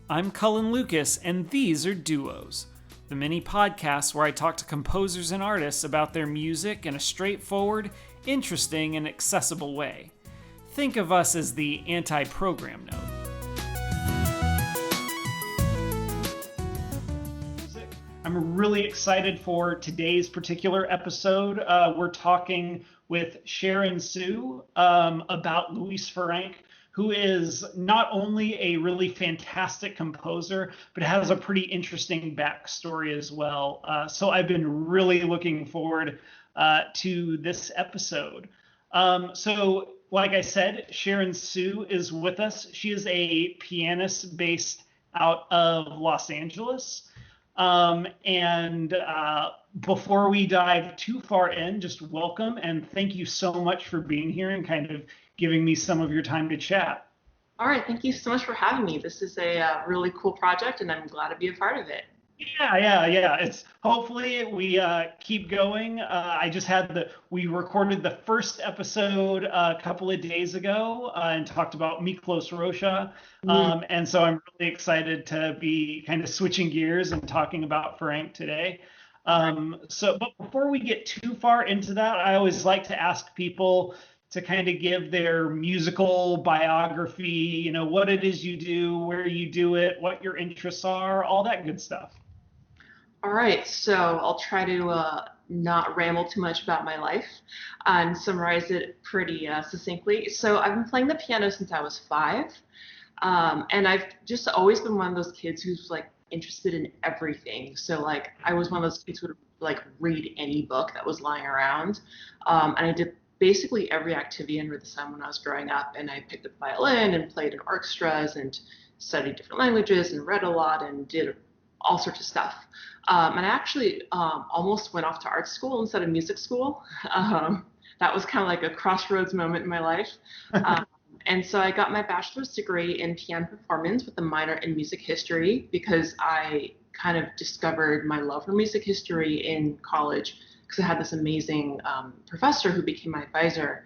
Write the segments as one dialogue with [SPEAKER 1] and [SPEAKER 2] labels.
[SPEAKER 1] I'm Cullan Lucas, and these are DUOS, the mini podcasts where I talk to composers and artists about their music in a straightforward, interesting, and accessible way. Think of us as the anti-program note. I'm really excited for today's particular episode. We're talking with Sharon Su about Louise Farrenc, who is not only a really fantastic composer, but has a pretty interesting backstory as well. So I've been really looking forward to this episode. So like I said, Sharon Su is with us. She is a pianist based out of Los Angeles. Before we dive too far in, just welcome and thank you so much for being here and kind of giving me some of your time to chat.
[SPEAKER 2] All right, thank you so much for having me. This is a really cool project, and I'm glad to be a part of it.
[SPEAKER 1] Yeah. It's hopefully we keep going. We recorded the first episode a couple of days ago and talked about Miklos Rocha. And so I'm really excited to be kind of switching gears and talking about Farrenc today. But before we get too far into that, I always like to ask people to kind of give their musical biography, what it is you do, where you do it, what your interests are, all that good stuff.
[SPEAKER 2] All right, so I'll try to not ramble too much about my life and summarize it pretty succinctly. So I've been playing the piano since I was 5, and I've just always been one of those kids who's like interested in everything. So like I was one of those kids who would like read any book that was lying around, and I did basically every activity under the sun when I was growing up, and I picked up violin and played in orchestras and studied different languages and read a lot and did all sorts of stuff. And I actually almost went off to art school instead of music school. That was kind of like a crossroads moment in my life. And so I got my bachelor's degree in piano performance with a minor in music history because I kind of discovered my love for music history in college because I had this amazing professor who became my advisor.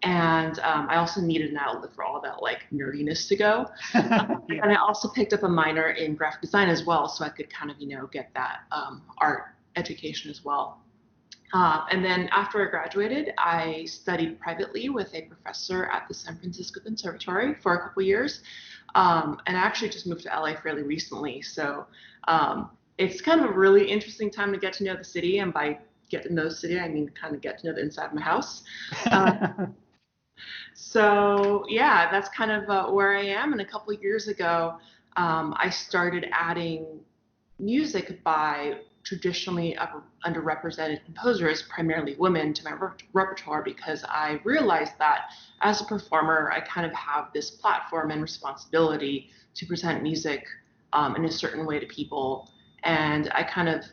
[SPEAKER 2] And I also needed an outlet for all that like nerdiness to go. And I also picked up a minor in graphic design as well, so I could kind of, get that art education as well. And then after I graduated, I studied privately with a professor at the San Francisco Conservatory for a couple years. And I actually just moved to LA fairly recently. So it's kind of a really interesting time to get to know the city. And by get to know the city, I mean kind of get to know the inside of my house. So yeah, that's kind of where I am. And a couple of years ago, I started adding music by traditionally underrepresented composers, primarily women, to my repertoire because I realized that as a performer, I kind of have this platform and responsibility to present music in a certain way to people. And I kind of,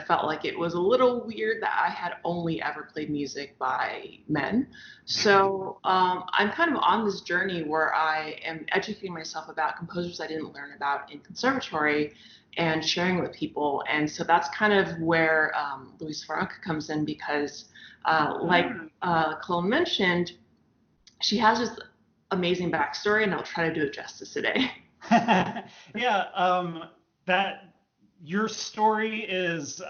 [SPEAKER 2] felt like it was a little weird that I had only ever played music by men. So I'm kind of on this journey where I am educating myself about composers I didn't learn about in conservatory and sharing with people. And so that's kind of where Louise Farrenc comes in because like Cullan mentioned, she has this amazing backstory, and I'll try to do it justice today.
[SPEAKER 1] Your story is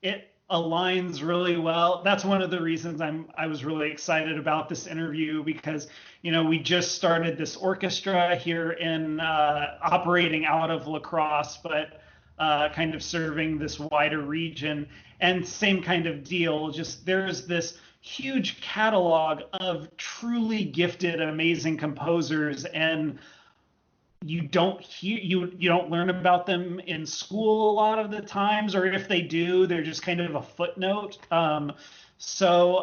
[SPEAKER 1] it aligns really well. That's one of the reasons I was really excited about this interview because we just started this orchestra here in operating out of La Crosse, but kind of serving this wider region, and same kind of deal. Just there's this huge catalog of truly gifted, amazing composers, and you don't learn about them in school a lot of the times, or if they do, they're just kind of a footnote. So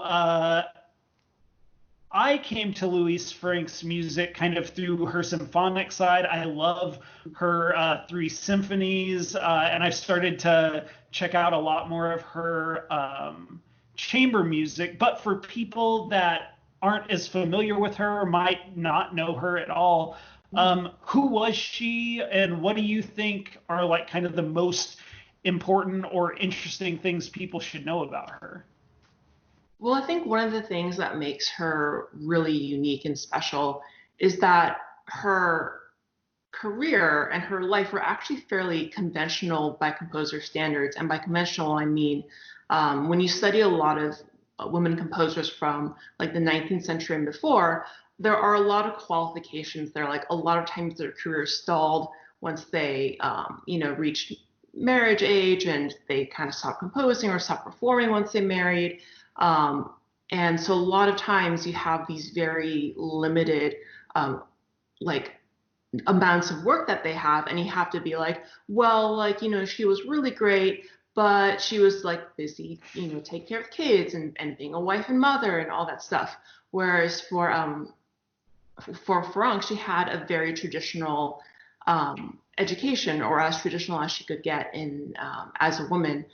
[SPEAKER 1] I came to Louise Farrenc's music kind of through her symphonic side. I love her 3 symphonies, and I've started to check out a lot more of her chamber music. But for people that aren't as familiar with her or might not know her at all, who was she, and what do you think are like kind of the most important or interesting things people should know about her?
[SPEAKER 2] Well, I think one of the things that makes her really unique and special is that her career and her life were actually fairly conventional by composer standards. And by conventional, I mean when you study a lot of women composers from like the 19th century and before, there are a lot of qualifications there. Like a lot of times their career stalled once they, reached marriage age and they kind of stopped composing or stopped performing once they married. Um, and so a lot of times you have these very limited, um, like amounts of work that they have, and you have to be like, well, like, she was really great, but she was like busy, taking care of kids and being a wife and mother and all that stuff. Whereas for Farrenc, she had a very traditional education, or as traditional as she could get in as a woman,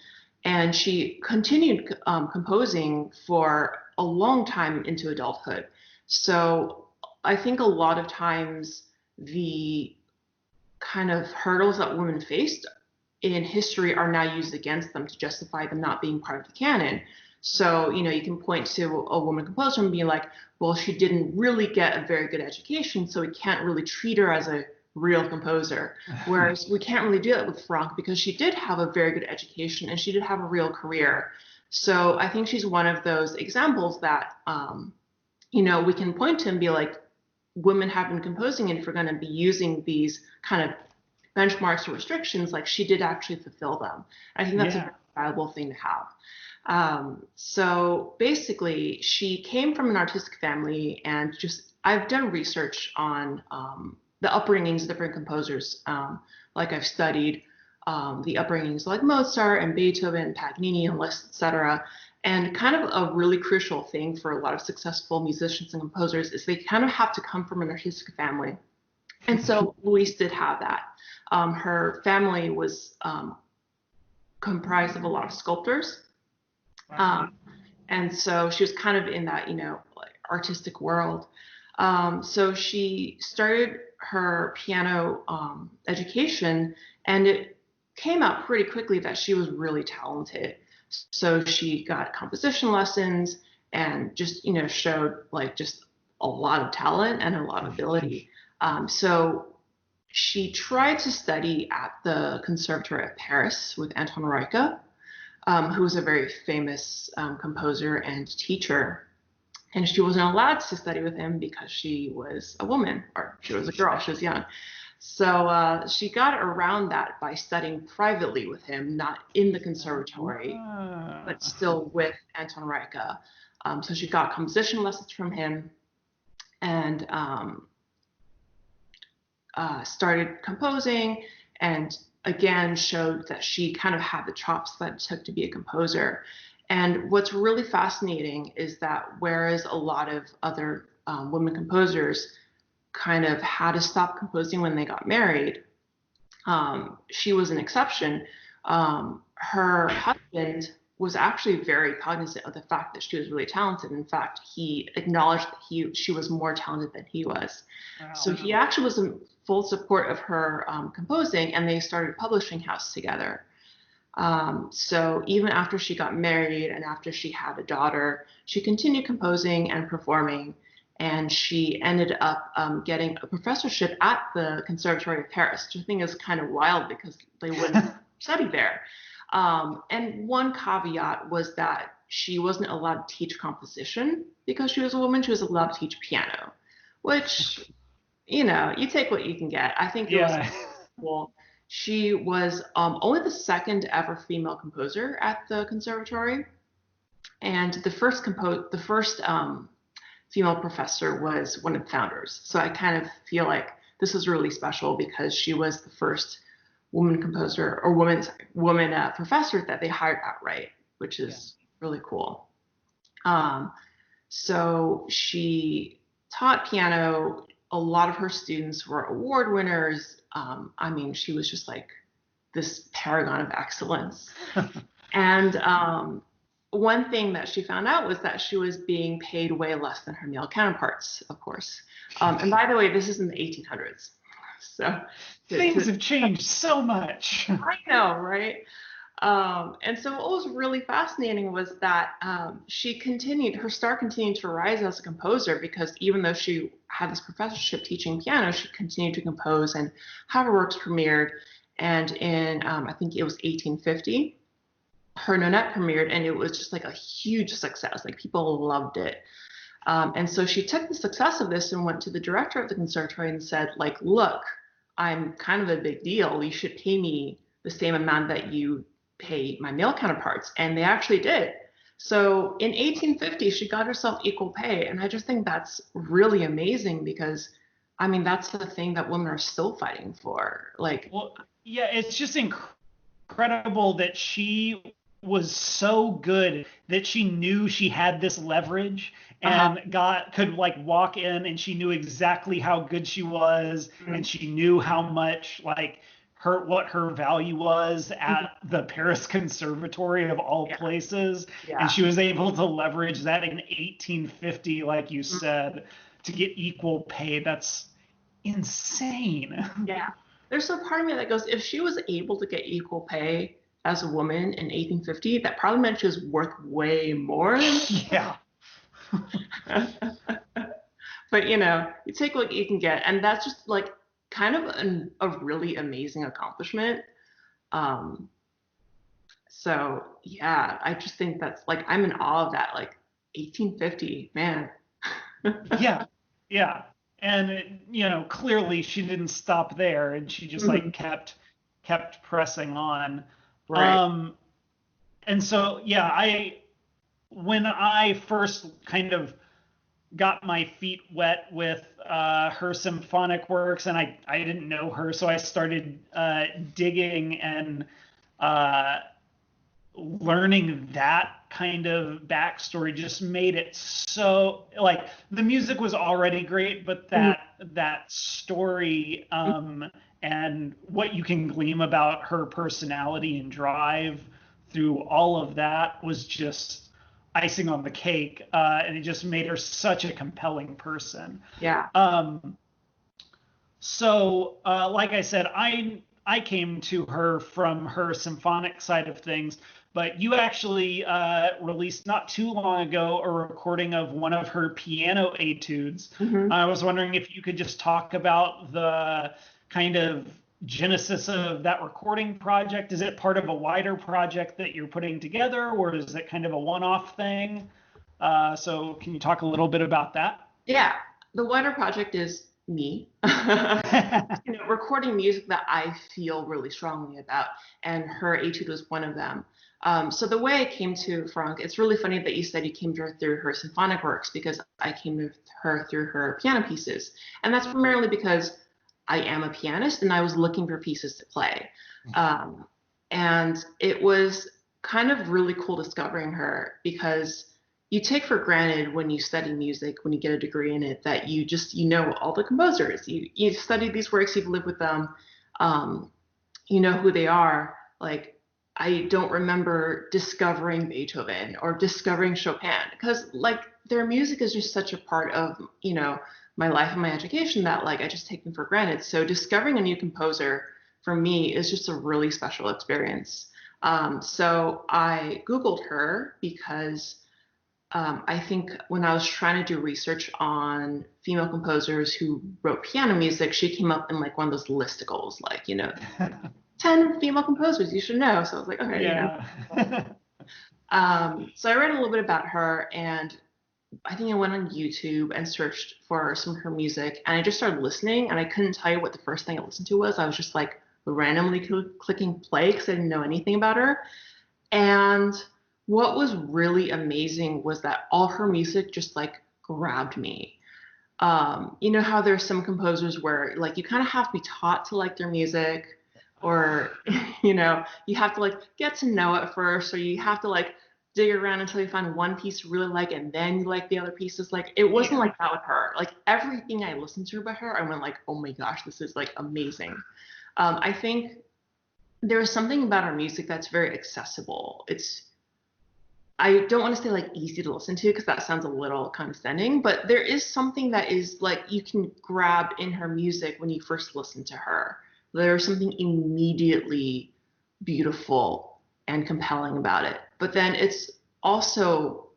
[SPEAKER 2] and she continued composing for a long time into adulthood. So I think a lot of times the kind of hurdles that women faced in history are now used against them to justify them not being part of the canon. So, you can point to a woman composer and be like, well, she didn't really get a very good education, so we can't really treat her as a real composer. Whereas we can't really do that with Franck because she did have a very good education and she did have a real career. So I think she's one of those examples that, we can point to and be like, women have been composing, and if we're going to be using these kind of benchmarks or restrictions, like she did actually fulfill them. I think that's a very valuable thing to have. So basically, she came from an artistic family, and just I've done research on the upbringings of different composers. Like I've studied the upbringings like Mozart and Beethoven, Paganini, and Liszt, etc. And kind of a really crucial thing for a lot of successful musicians and composers is they kind of have to come from an artistic family. And so Louise did have that. Her family was comprised of a lot of sculptors. Um, and so she was kind of in that, like artistic world. So she started her piano education, and it came out pretty quickly that she was really talented. So she got composition lessons and just, showed like just a lot of talent and a lot of ability. So she tried to study at the Conservatory of Paris with Anton Reicha, who was a very famous composer and teacher. And she wasn't allowed to study with him because she was a woman, or she was a girl, she was young. So she got around that by studying privately with him, not in the conservatory, but still with Anton Reicha. So she got composition lessons from him and started composing, and again showed that she kind of had the chops that it took to be a composer. And what's really fascinating is that whereas a lot of other women composers kind of had to stop composing when they got married, she was an exception. Her husband was actually very cognizant of the fact that she was really talented. In fact, he acknowledged that she was more talented than he was. Wow. So he actually was in full support of her composing, and they started a publishing house together. So even after she got married and after she had a daughter, she continued composing and performing, and she ended up getting a professorship at the Conservatory of Paris, which I think is kind of wild because they wouldn't study there. And one caveat was that she wasn't allowed to teach composition because she was a woman. She was allowed to teach piano, which, you take what you can get. I think it was cool. She was only the second ever female composer at the conservatory, and the first female professor was one of the founders. So I kind of feel like this was really special because she was the first woman composer or woman professor that they hired outright, which is really cool. So she taught piano. A lot of her students were award winners. I mean, she was just like this paragon of excellence. And one thing that she found out was that she was being paid way less than her male counterparts, of course. And by the way, this is in the 1800s. So
[SPEAKER 1] things have changed so much.
[SPEAKER 2] I know, right? And so what was really fascinating was that her star continued to rise as a composer because even though she had this professorship teaching piano, she continued to compose and have her works premiered. And in, I think it was 1850, her nonette premiered and it was just like a huge success. Like people loved it. And so she took the success of this and went to the director of the conservatory and said, like, look, I'm kind of a big deal. You should pay me the same amount that you pay my male counterparts. And they actually did. So in 1850, she got herself equal pay. And I just think that's really amazing because, I mean, that's the thing that women are still fighting for. Like,
[SPEAKER 1] Well, yeah, it's just incredible that she was so good that she knew she had this leverage
[SPEAKER 2] uh-huh.
[SPEAKER 1] and could like walk in and she knew exactly how good she was
[SPEAKER 2] Mhm.
[SPEAKER 1] and she knew how much like what her value was
[SPEAKER 2] Mhm.
[SPEAKER 1] at the Paris Conservatory of all
[SPEAKER 2] Yeah.
[SPEAKER 1] places, and
[SPEAKER 2] Yeah.
[SPEAKER 1] she was able to leverage that in 1850, like you
[SPEAKER 2] Mhm.
[SPEAKER 1] said, to get equal pay. That's insane.
[SPEAKER 2] Yeah. There's a part of me that goes, if she was able to get equal pay as a woman in 1850, that probably meant she was worth way more than.
[SPEAKER 1] Yeah.
[SPEAKER 2] But you take what you can get, and that's just like kind of a really amazing accomplishment. Um, so yeah, I just think that's like I'm in awe of that. Like 1850, man.
[SPEAKER 1] Yeah, yeah. And clearly she didn't stop there and she just like
[SPEAKER 2] Mhm.
[SPEAKER 1] kept pressing on.
[SPEAKER 2] Right.
[SPEAKER 1] Um and so yeah, I when I first kind of got my feet wet with her symphonic works and I didn't know her, so I started digging and uh learning that kind of backstory just made it so like the music was already great, but
[SPEAKER 2] Mhm.
[SPEAKER 1] that story and what you can glean about her personality and drive through all of that was just icing on the cake, and it just made her such a compelling person.
[SPEAKER 2] Yeah.
[SPEAKER 1] um, like I said, I came to her from her symphonic side of things, but you actually released not too long ago a recording of one of her piano etudes.
[SPEAKER 2] Hmm.
[SPEAKER 1] I was wondering if you could just talk about the kind of genesis of that recording project. Is it part of a wider project that you're putting together, or is it kind of a one-off thing? So can you talk a little bit about that?
[SPEAKER 2] Yeah. The wider project is me. Recording music that I feel really strongly about, and her etude was one of them. So the way I came to Franck, it's really funny that you said you came to her through her symphonic works because I came to her through her piano pieces, and that's primarily because I am a pianist and I was looking for pieces to play, um, and it was kind of really cool discovering her because you take for granted when you study music, when you get a degree in it, that you know all the composers. You've studied these works, you've lived with them, um, you know who they are. Like I don't remember discovering Beethoven or discovering Chopin because like their music is just such a part of my life and my education that like I just take them for granted. So discovering a new composer for me is just a really special experience. So I Googled her because I think when I was trying to do research on female composers who wrote piano music, she came up in like one of those listicles, like, 10 female composers you should know. So I was like, okay.
[SPEAKER 1] Yeah.
[SPEAKER 2] So I read a little bit about her and I think I went on YouTube and searched for some of her music and I just started listening and I couldn't tell you what the first thing I listened to was. I was just like randomly clicking play because I didn't know anything about her. And what was really amazing was that all her music just like grabbed me. You know how there's some composers where like you kind of have to be taught to like their music, or you have to like get to know it first, or you have to like dig around until you find one piece you really like and then you like the other pieces. Like it wasn't
[SPEAKER 1] Yeah.
[SPEAKER 2] like that with her. Like everything I listened to by her, I went like, oh my gosh, this is like amazing. I think there's something about her music that's very accessible. I don't want to say like easy to listen to because that sounds a little condescending, but there is something that is like you can grab in her music when you first listen to her. There's something immediately beautiful and compelling about it. But then it's also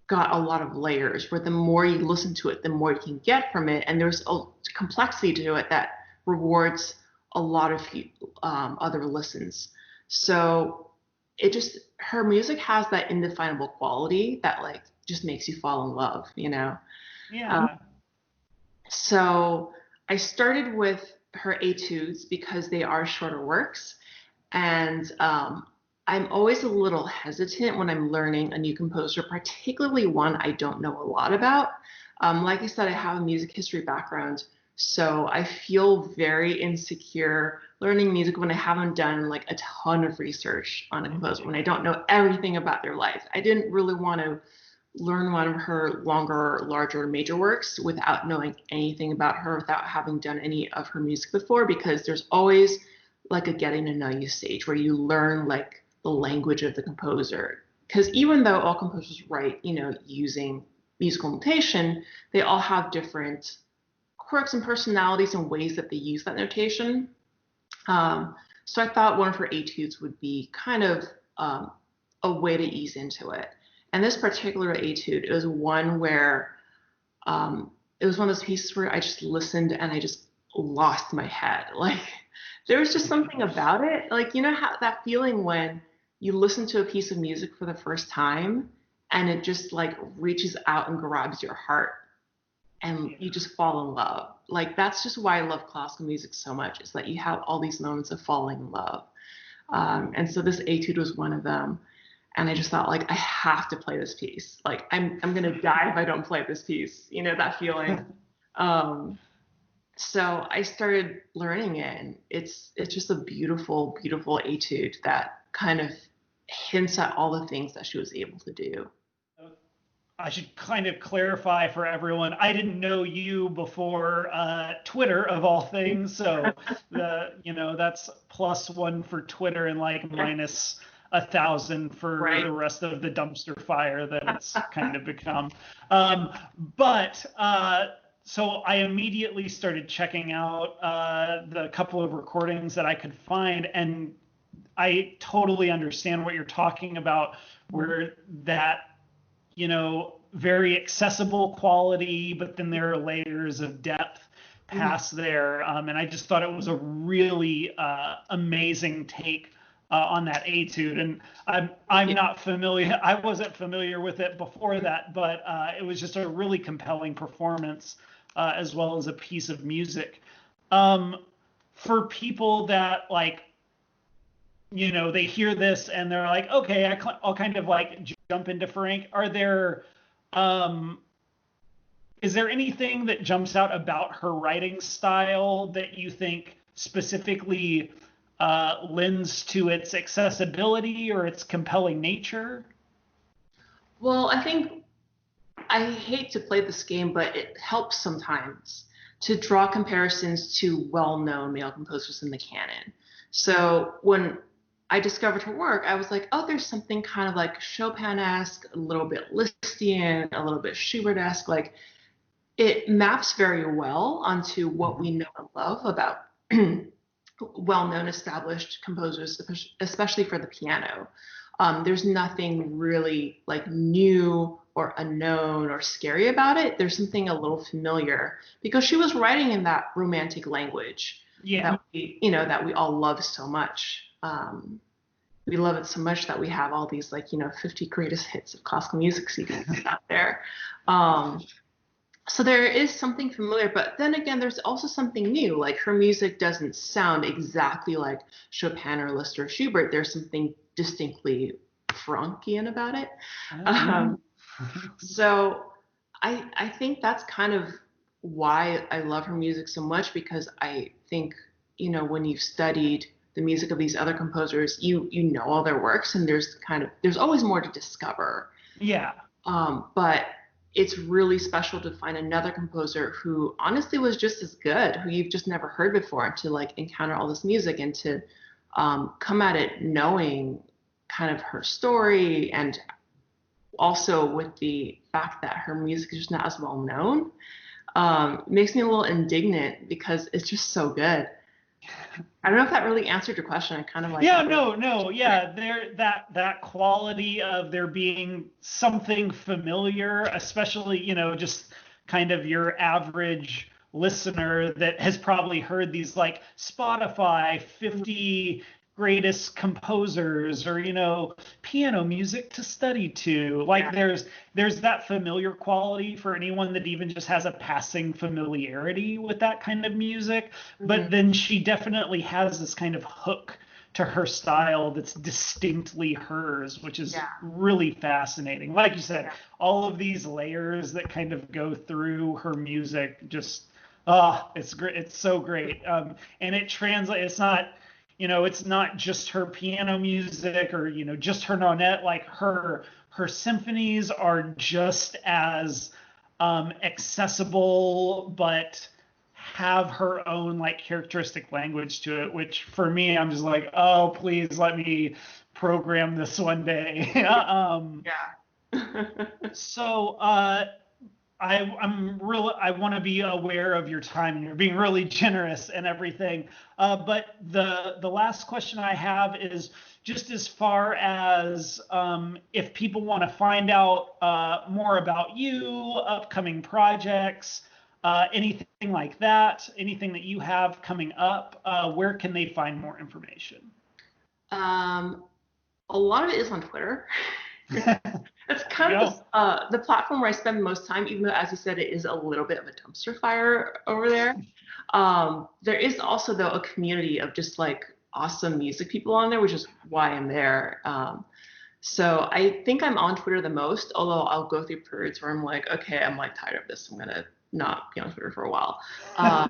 [SPEAKER 2] got a lot of layers where the more you listen to it, the more you can get from it. And there's a complexity to it that rewards a lot of other listens. So it just, her music has that indefinable quality that like just makes you fall in love, you know?
[SPEAKER 1] Yeah.
[SPEAKER 2] So I started with her etudes because they are shorter works. And I'm always a little hesitant when I'm learning a new composer, particularly one I don't know a lot about. Like I said, I have a music history background, so I feel very insecure learning music when I haven't done like a ton of research on a composer, when I don't know everything about their life. I didn't really want to learn one of her longer, larger, major works without knowing anything about her, without having done any of her music before, because there's always like a getting to know you stage where you learn like the language of the composer. Because even though all composers write, you know, using musical notation, they all have different quirks and personalities and ways that they use that notation. So I thought one of her etudes would be kind of a way to ease into it. And this particular etude is one where it was one of those pieces where I just listened and I just lost my head. Like there was just something about it. Like, you know how that feeling when you listen to a piece of music for the first time and it just like reaches out and grabs your heart and you just fall in love. Like that's just why I love classical music so much, is that you have all these moments of falling in love. And so this etude was one of them. And I just thought like I have to play this piece. Like I'm gonna die if I don't play this piece. You know that feeling. So I started learning it, and it's just a beautiful, beautiful etude that kind of hints at all the things that she was able to do.
[SPEAKER 1] I should kind of clarify for everyone. I didn't know you before Twitter of all things, so that's +1 for Twitter and like minus 1,000 for
[SPEAKER 2] Right.
[SPEAKER 1] the rest of the dumpster fire that it's kind of become. So I immediately started checking out the couple of recordings that I could find, and I totally understand what you're talking about, where that very accessible quality, but then there are layers of depth past there. And I just thought it was a really amazing take on that etude. And I'm not familiar. I wasn't familiar with it before that, but it was just a really compelling performance as well as a piece of music. For people that like, they hear this and they're like, okay, I'll kind of like jump into Farrenc. Is there anything that jumps out about her writing style that you think specifically lends to its accessibility or its compelling nature?
[SPEAKER 2] Well, I think I hate to play this game, but it helps sometimes to draw comparisons to well-known male composers in the canon. So when I discovered her work, I was like, oh, there's something kind of like Chopin-esque, a little bit Lisztian, a little bit Schubert-esque. Like it maps very well onto what we know and love about well-known established composers, especially for the piano. There's nothing really like new or unknown or scary about it. There's something a little familiar because she was writing in that romantic language that we all love so much. We love it so much that we have all these 50 greatest hits of classical music CDs out there. So there is something familiar, but then again, there's also something new. Like her music doesn't sound exactly like Chopin or Liszt or Schubert. There's something distinctly Frankian about it. So I think that's kind of why I love her music so much, because I think, when you've studied the music of these other composers, you know all their works, and there's always more to discover.
[SPEAKER 1] Yeah.
[SPEAKER 2] But it's really special to find another composer who honestly was just as good, who you've just never heard before, and to like encounter all this music and to come at it knowing kind of her story, and also with the fact that her music is just not as well known. Makes me a little indignant because it's just so good. I don't know if that really answered your question. I kind of like.
[SPEAKER 1] Yeah, no, yeah. There, that quality of there being something familiar, especially, just kind of your average listener that has probably heard these like Spotify 50 greatest composers, or piano music to study to. Like
[SPEAKER 2] Yeah.
[SPEAKER 1] there's that familiar quality for anyone that even just has a passing familiarity with that kind of music. But
[SPEAKER 2] Mhm.
[SPEAKER 1] then she definitely has this kind of hook to her style that's distinctly hers, which is
[SPEAKER 2] Yeah.
[SPEAKER 1] really fascinating. Like you said,
[SPEAKER 2] Yeah.
[SPEAKER 1] all of these layers that kind of go through her music, just it's great. It's so great. And it translates. It's not just her piano music, or just her nonet. Like her symphonies are just as accessible, but have her own like characteristic language to it, which for me, I'm just like, oh, please let me program this one day.
[SPEAKER 2] Yeah.
[SPEAKER 1] So I want to be aware of your time, and you're being really generous and everything. But the last question I have is just as far as if people want to find out more about you, upcoming projects, anything like that, anything that you have coming up, where can they find more information?
[SPEAKER 2] Um, a lot of it is on Twitter.
[SPEAKER 1] There
[SPEAKER 2] It's
[SPEAKER 1] you
[SPEAKER 2] kind of
[SPEAKER 1] go.
[SPEAKER 2] the platform where I spend most time, even though, as you said, it is a little bit of a dumpster fire over there. There is also, though, a community of just like awesome music people on there, which is why I'm there. So I think I'm on Twitter the most, although I'll go through periods where I'm like, okay, I'm like tired of this. I'm gonna not be on Twitter for a while. Uh,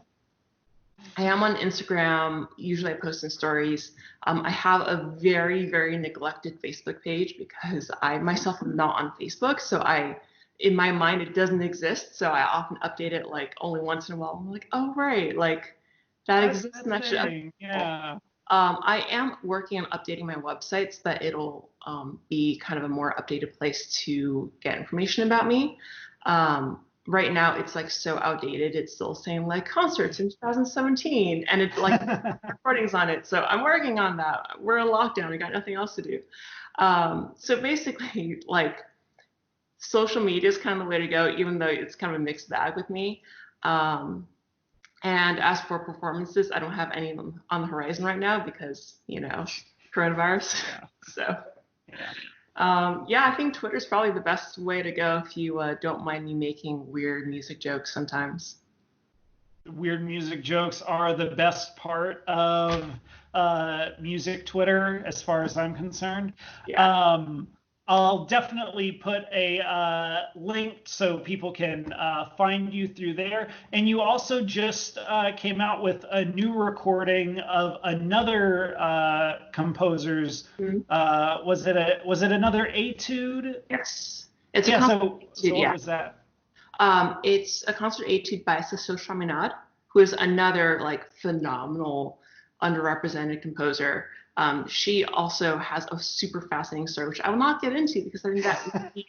[SPEAKER 2] I am on Instagram. Usually I post in stories. I have a very, very neglected Facebook page because I myself am not on Facebook. So in my mind, it doesn't exist. So I often update it like only once in a while. I'm like, oh, right. Like that
[SPEAKER 1] That's
[SPEAKER 2] exists
[SPEAKER 1] the
[SPEAKER 2] and that should
[SPEAKER 1] thing.
[SPEAKER 2] update.
[SPEAKER 1] Yeah.
[SPEAKER 2] I am working on updating my websites, but it'll be kind of a more updated place to get information about me. Right now, it's like so outdated. It's still saying like concerts in 2017, and it's like recordings on it. So I'm working on that. We're in lockdown. We got nothing else to do. So basically, like social media is kind of the way to go, even though it's kind of a mixed bag with me. Um, and as for performances, I don't have any of them on the horizon right now because, coronavirus.
[SPEAKER 1] Yeah.
[SPEAKER 2] So,
[SPEAKER 1] Yeah.
[SPEAKER 2] yeah, I think Twitter's probably the best way to go if you don't mind me making weird music jokes sometimes.
[SPEAKER 1] Weird music jokes are the best part of music Twitter, as far as I'm concerned.
[SPEAKER 2] Yeah.
[SPEAKER 1] Um, I'll definitely put a link so people can find you through there. And you also just came out with a new recording of another composer's.
[SPEAKER 2] Mhm.
[SPEAKER 1] Was it another etude?
[SPEAKER 2] Yes. It's a
[SPEAKER 1] Yeah.
[SPEAKER 2] concert
[SPEAKER 1] So
[SPEAKER 2] etude,
[SPEAKER 1] what
[SPEAKER 2] yeah.
[SPEAKER 1] was that?
[SPEAKER 2] It's a concert etude by Cecile Chaminade, who is another like phenomenal underrepresented composer. She also has a super fascinating story, which I will not get into because I think that would be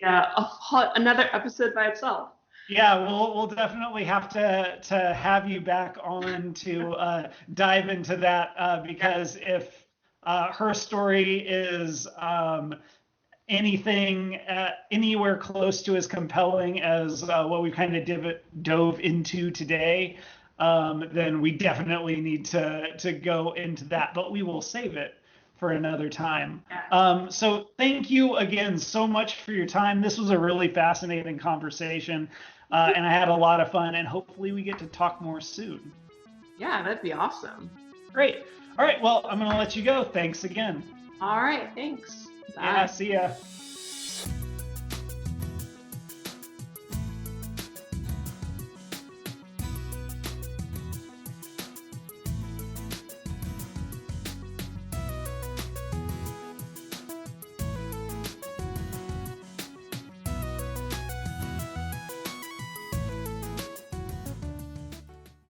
[SPEAKER 2] another episode by itself.
[SPEAKER 1] Yeah, we'll definitely have to have you back on to dive into that
[SPEAKER 2] Yeah.
[SPEAKER 1] because if her story is anything anywhere close to as compelling as what we kind of dove into today, then we definitely need to go into that. But we will save it for another time.
[SPEAKER 2] Yeah.
[SPEAKER 1] So thank you again so much for your time. This was a really fascinating conversation, and I had a lot of fun. And hopefully we get to talk more soon.
[SPEAKER 2] Yeah, that'd be awesome.
[SPEAKER 1] Great. All right. Well, I'm gonna let you go. Thanks again.
[SPEAKER 2] All right, thanks.
[SPEAKER 1] Yeah.
[SPEAKER 2] Bye.
[SPEAKER 1] See ya.